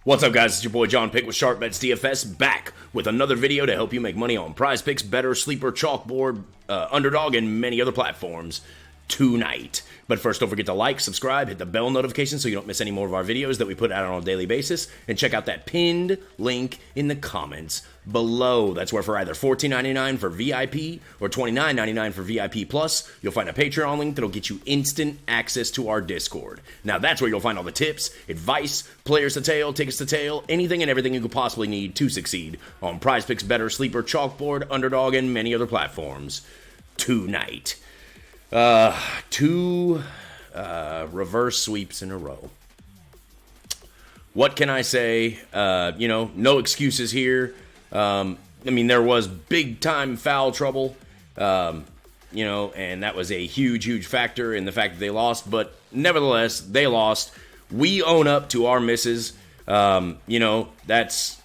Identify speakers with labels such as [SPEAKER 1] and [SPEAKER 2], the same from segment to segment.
[SPEAKER 1] What's up, guys? It's your boy JohnPick with SharpBets DFS, back with another video to help you make money on Prize Picks, Better, Sleeper, Chalkboard, Underdog, and many other platforms tonight. But first, don't forget to like, subscribe, hit the bell notification so you don't miss any more of our videos that we put out on a daily basis, and check out that pinned link in the comments below. That's where for either $14.99 for VIP or $29.99 for VIP Plus, you'll find a Patreon link that'll get you instant access to our Discord. Now, that's where you'll find all the tips, advice, players to tail, tickets to tail, anything and everything you could possibly need to succeed on Prize Picks, Better, Sleeper, Chalkboard, Underdog, and many other platforms tonight. Two reverse sweeps in a row. What can I say? No excuses here. There was big time foul trouble, and that was a huge factor in the fact that they lost, but nevertheless, they lost. We own up to our misses. That's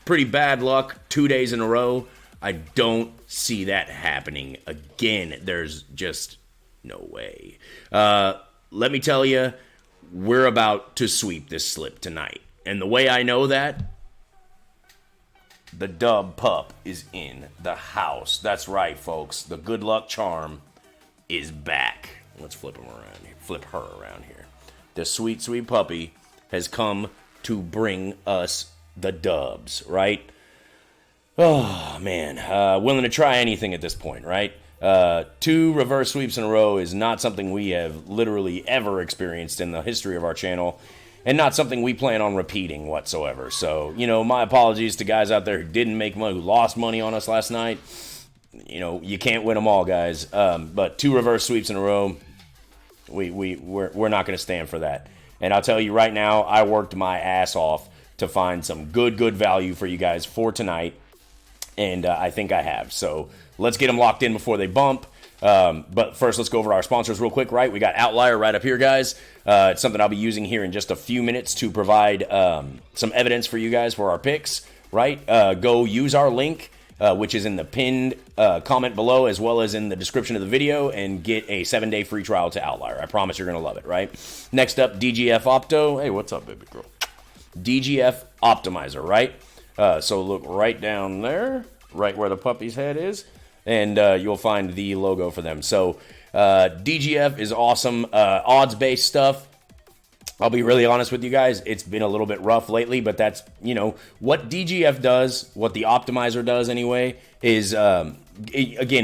[SPEAKER 1] pretty bad luck 2 days in a row. I don't see that happening again. There's just no way. Let me tell you, we're about to sweep this slip tonight. And the way I know that, the dub pup is in the house. That's right, folks. The good luck charm is back. Let's flip him around here. Flip her around here. The sweet puppy has come to bring us the dubs, right? Oh, man. Willing to try anything at this point, right? 2 reverse sweeps in a row is not something we have literally ever experienced in the history of our channel, and not something we plan on repeating whatsoever. So, my apologies to guys out there who didn't make money, who lost money on us last night. You can't win them all, guys. But 2 reverse sweeps in a row, we're not going to stand for that. And I'll tell you right now, I worked my ass off to find some good value for you guys for tonight, and I think I have. So let's get them locked in before they bump. But first, let's go over our sponsors real quick, right? We got Outlier right up here, guys. It's something I'll be using here in just a few minutes to provide some evidence for you guys for our picks, right? Go use our link, which is in the pinned comment below, as well as in the description of the video, and get a 7-day free trial to Outlier. I promise you're going to love it, right? Next up, DGF Opto. Hey, what's up, baby girl? DGF Optimizer, right? So look right down there, right where the puppy's head is, and you'll find the logo for them. So DGF is awesome. Odds-based stuff. I'll be really honest with you guys. It's been a little bit rough lately, but that's, what DGF does, what the Optimizer does anyway, is, again,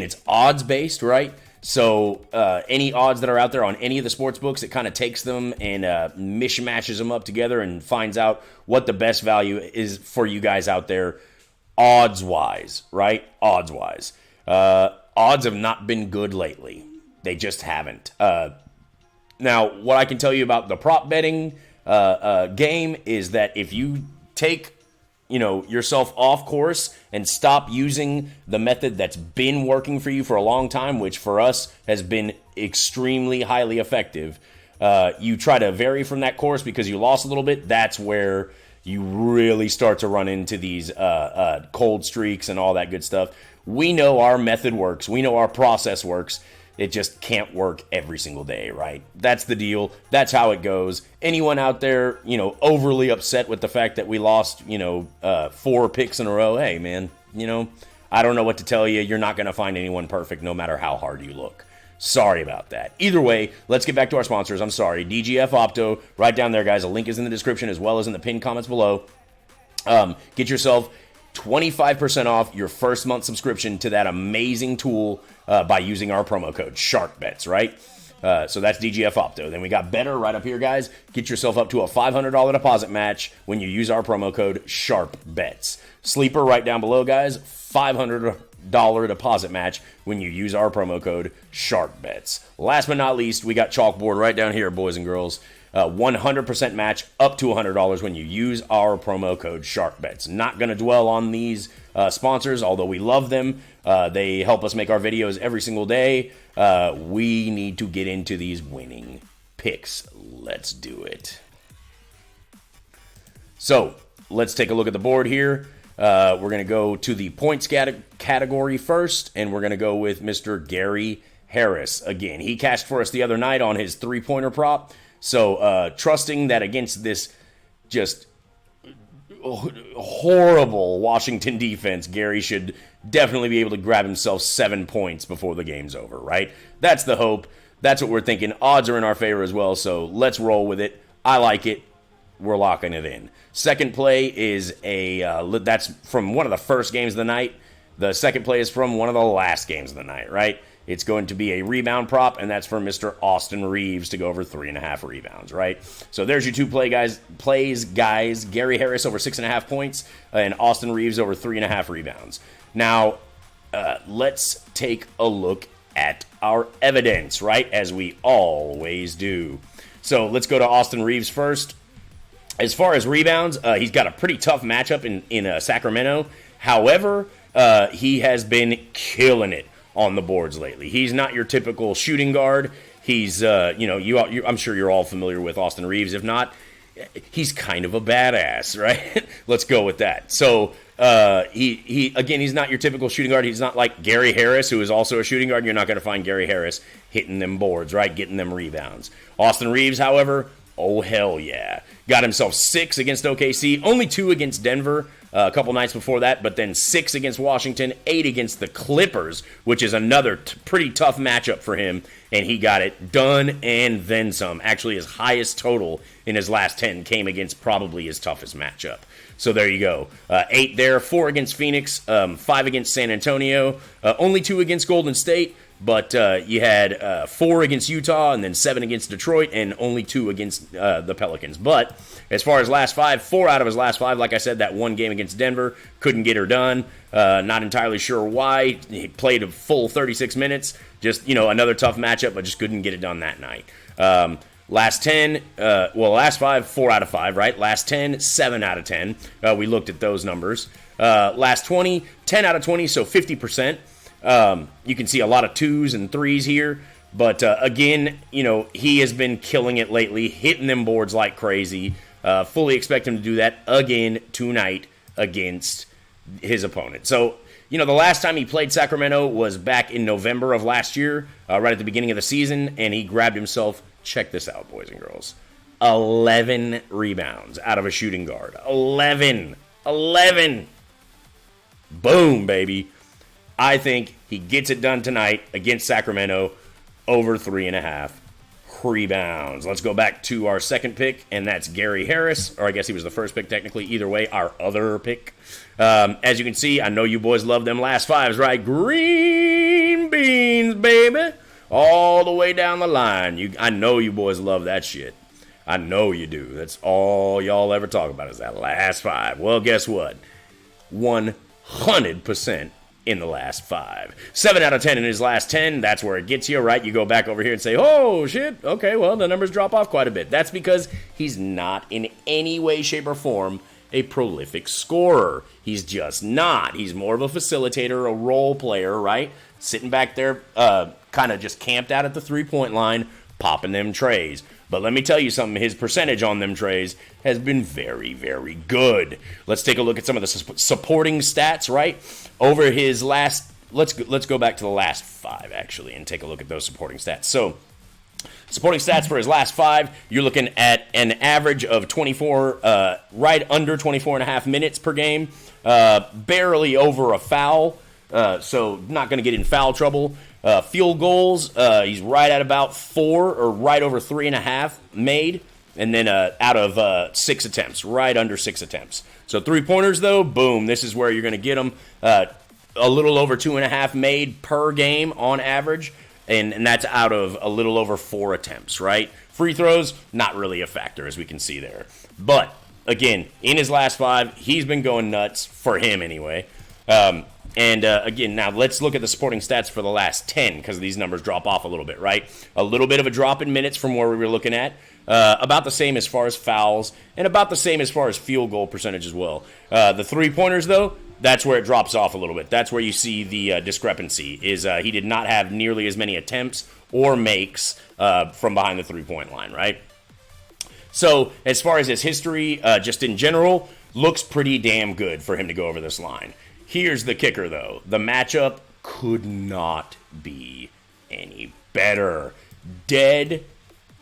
[SPEAKER 1] it's odds-based, right? So any odds that are out there on any of the sports books, it kind of takes them and mishmashes them up together and finds out what the best value is for you guys out there, odds-wise, right? Odds-wise. Odds have not been good lately. They just haven't. Now, what I can tell you about the prop betting game is that if you take yourself off course and stop using the method that's been working for you for a long time, which for us has been extremely highly effective, you try to vary from that course because you lost a little bit, that's where you really start to run into these cold streaks and all that good stuff. We know our method works. We know our process works. It just can't work every single day, right? That's the deal. That's how it goes. Anyone out there, overly upset with the fact that we lost, 4 picks in a row, hey, man, I don't know what to tell you. You're not going to find anyone perfect no matter how hard you look. Sorry about that. Either way, let's get back to our sponsors. I'm sorry. DGF Opto, right down there, guys. A link is in the description as well as in the pinned comments below. Get yourself 25% off your first month subscription to that amazing tool by using our promo code SharpBets, right? So that's DGF Opto. Then we got Better right up here, guys. Get yourself up to a $500 deposit match when you use our promo code SharpBets. Sleeper right down below, guys. $500 deposit match when you use our promo code SharpBets. Last but not least, we got Chalkboard right down here, boys and girls. 100% match up to $100 when you use our promo code SharpBets. Not going to dwell on these sponsors, although we love them. They help us make our videos every single day. We need to get into these winning picks. Let's do it. So let's take a look at the board here. We're going to go to the points category first, and we're going to go with Mr. Gary Harris. Again, he cashed for us the other night on his 3-pointer prop. So trusting that against this just horrible Washington defense, Gary should definitely be able to grab himself 7 points before the game's over, right? That's the hope. That's what we're thinking. Odds are in our favor as well, so let's roll with it. I like it. We're locking it in. Second play is that's from one of the first games of the night. The second play is from one of the last games of the night, right? It's going to be a rebound prop, and that's for Mr. Austin Reeves to go over 3.5 rebounds, right? So there's your two plays, guys. Gary Harris over 6.5 points, and Austin Reeves over 3.5 rebounds. Now, let's take a look at our evidence, right? As we always do. So let's go to Austin Reeves first. As far as rebounds, he's got a pretty tough matchup in Sacramento. However, he has been killing it on the boards lately. He's not your typical shooting guard. He's, I'm sure you're all familiar with Austin Reeves. If not, he's kind of a badass, right? Let's go with that. So, he's not your typical shooting guard. He's not like Gary Harris, who is also a shooting guard. You're not going to find Gary Harris hitting them boards, right? Getting them rebounds. Austin Reeves, however, oh, hell yeah. Got himself 6 against OKC, only 2 against Denver a couple nights before that, but then 6 against Washington, 8 against the Clippers, which is another pretty tough matchup for him, and he got it done and then some. Actually, his highest total in his last 10 came against probably his toughest matchup. So there you go. 8 there, 4 against Phoenix, 5 against San Antonio, only 2 against Golden State, but you had 4 against Utah and then 7 against Detroit and only 2 against the Pelicans. But as far as last 5, 4 out of his last 5, like I said, that one game against Denver, couldn't get her done. Not entirely sure why. He played a full 36 minutes. Just, another tough matchup, but just couldn't get it done that night. Last 10, last 5, 4 out of 5, right? Last 10, 7 out of 10. We looked at those numbers. Last 20, 10 out of 20, so 50%. You can see a lot of 2s and 3s here. But, again, he has been killing it lately, hitting them boards like crazy. Fully expect him to do that again tonight against his opponent. So, the last time he played Sacramento was back in November of last year, right at the beginning of the season, and he grabbed himself, check this out, boys and girls, 11 rebounds out of a shooting guard. 11! Boom, baby. I think he gets it done tonight against Sacramento, over 3.5 rebounds. Let's go back to our second pick, and that's Gary Harris, or I guess he was the first pick technically. Either way, our other pick. As you can see, I know you boys love them last 5s, right? Green beans, baby. All the way down the line. I know you boys love that shit. I know you do. That's all y'all ever talk about is that last 5. Well, guess what? 100% in the last 5. 7 out of 10 in his last 10. That's where it gets you, right? You go back over here and say, oh, shit. Okay, well, the numbers drop off quite a bit. That's because he's not in any way, shape, or form a prolific scorer. He's just not. He's more of a facilitator, a role player, right? Sitting back there, kind of just camped out at the three-point line, popping them trays. But let me tell you something, his percentage on them trays has been very, very good. Let's take a look at some of the supporting stats, right? Over his last, let's go back to the last 5, actually, and take a look at those supporting stats. So, supporting stats for his last 5, you're looking at an average of 24, right under 24.5 minutes per game, barely over a foul, so not going to get in foul trouble. Field goals, he's right at about 4 or right over 3.5 made, and then out of 6 attempts, right under 6 attempts. So 3-pointers, though, boom, this is where you're going to get them. A little over 2.5 made per game on average, and that's out of a little over 4 attempts, right? Free throws, not really a factor, as we can see there. But, again, in his last 5, he's been going nuts, for him anyway. Again, now let's look at the supporting stats for the last 10, because these numbers drop off a little bit, right? A little bit of a drop in minutes from where we were looking at. About the same as far as fouls, and about the same as far as field goal percentage as well. The 3-pointers, though, that's where it drops off a little bit. That's where you see the discrepancy, is he did not have nearly as many attempts or makes from behind the 3-point line, right? So, as far as his history, just in general, looks pretty damn good for him to go over this line. Here's the kicker, though. The matchup could not be any better. Dead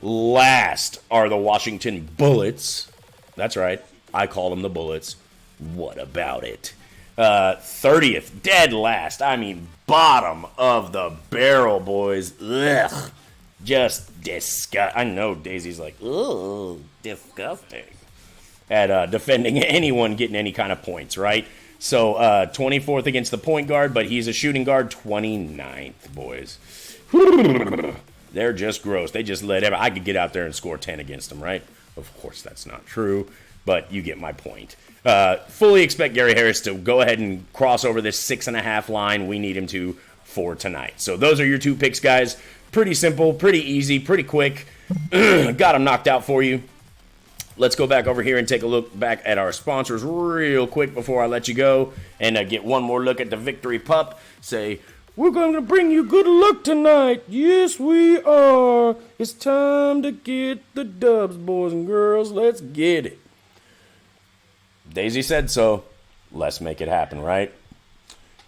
[SPEAKER 1] last are the Washington Bullets. That's right. I call them the Bullets. What about it? 30th, dead last. I mean, bottom of the barrel, boys. Ugh. Just disgusting. I know Daisy's like, ugh, disgusting. At defending anyone getting any kind of points, right? So 24th against the point guard, but he's a shooting guard. 29th, boys. They're just gross. They just let I could get out there and score 10 against them, right? Of course, that's not true, but you get my point. Fully expect Gary Harris to go ahead and cross over this 6.5 line. We need him to for tonight. So those are your 2 picks, guys. Pretty simple, pretty easy, pretty quick. Got them knocked out for you. Let's go back over here and take a look back at our sponsors real quick before I let you go and get one more look at the victory pup. Say, we're going to bring you good luck tonight. Yes, we are. It's time to get the dubs, boys and girls. Let's get it. Daisy said so. Let's make it happen, right?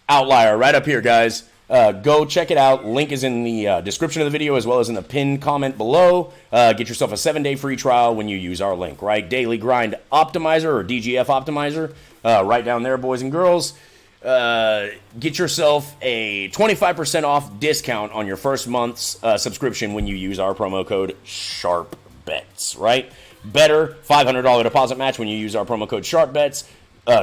[SPEAKER 1] Outlier right up here, guys. Go check it out. Link is in the description of the video as well as in the pinned comment below. Get yourself a 7-day free trial when you use our link, right? Daily Grind Optimizer or DGF Optimizer. Right down there, boys and girls. Get yourself a 25% off discount on your first month's subscription when you use our promo code SHARPBETS, right? Better, $500 deposit match when you use our promo code SHARPBETS.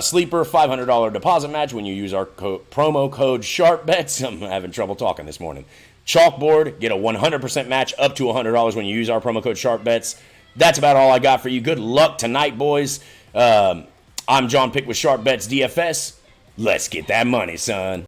[SPEAKER 1] Sleeper, $500 deposit match when you use our promo code SHARPBETS. I'm having trouble talking this morning. Chalkboard, get a 100% match up to $100 when you use our promo code SHARPBETS. That's about all I got for you. Good luck tonight, boys. I'm JohnPick with SharpBets DFS. Let's get that money, son.